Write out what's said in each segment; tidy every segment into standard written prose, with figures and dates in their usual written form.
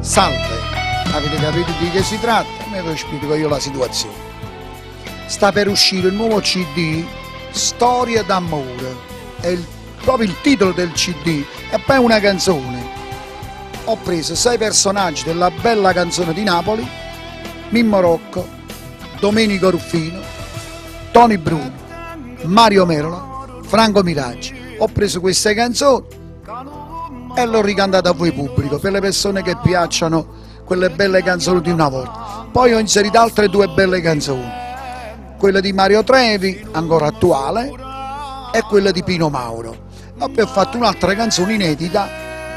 Salve, avete capito di che si tratta? Me lo spiego io la situazione. Sta per uscire il nuovo CD, Storia d'amore, è proprio il titolo del CD e poi una canzone. Ho preso 6 personaggi della bella canzone di Napoli: Mimmo Rocco, Domenico Ruffino, Tony Bruno, Mario Merola, Franco Miraggi. Ho preso queste canzoni e l'ho ricantata a voi pubblico, per le persone che piacciono quelle belle canzoni di una volta. Poi ho inserito altre 2 belle canzoni, quella di Mario Trevi, ancora attuale, e quella di Pino Mauro. E poi ho fatto un'altra canzone inedita,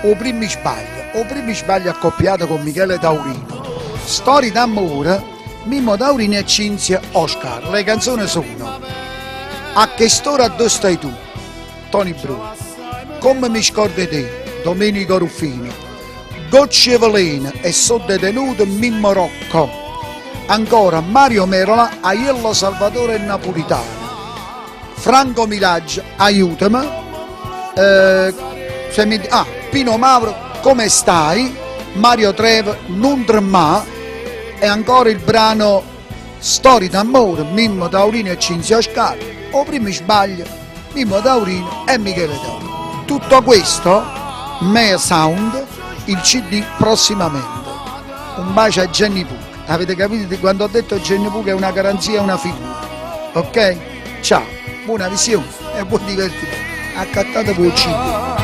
O primi sbaglio accoppiata con Michele Taurino. Storia d'amore, Mimmo Taurino e Cinzia Oscar. Le canzoni sono A che storia dove stai tu, Tony Bruno, Come mi scordi te, Domenico Ruffino, Gocce velene e so detenuto, Mimmo Rocco. Ancora Mario Merola, Aiello Salvatore Napolitano, Franco Miraggi, Aiutami, Pino Mauro, Come stai, Mario Trevi, Non tremà, e ancora il brano Storia d'amore, Mimmo Taurino e Cinzia Oscar. O primi sbaglio, Mimmo Taurino e Michele Taurino. Tutto questo, Mea Sound, il CD prossimamente. Un bacio a Jenny Pooh. Avete capito quando ho detto Jenny Pooh è una garanzia e una figura? Ok? Ciao, buona visione e buon divertimento. Accattate voi il CD.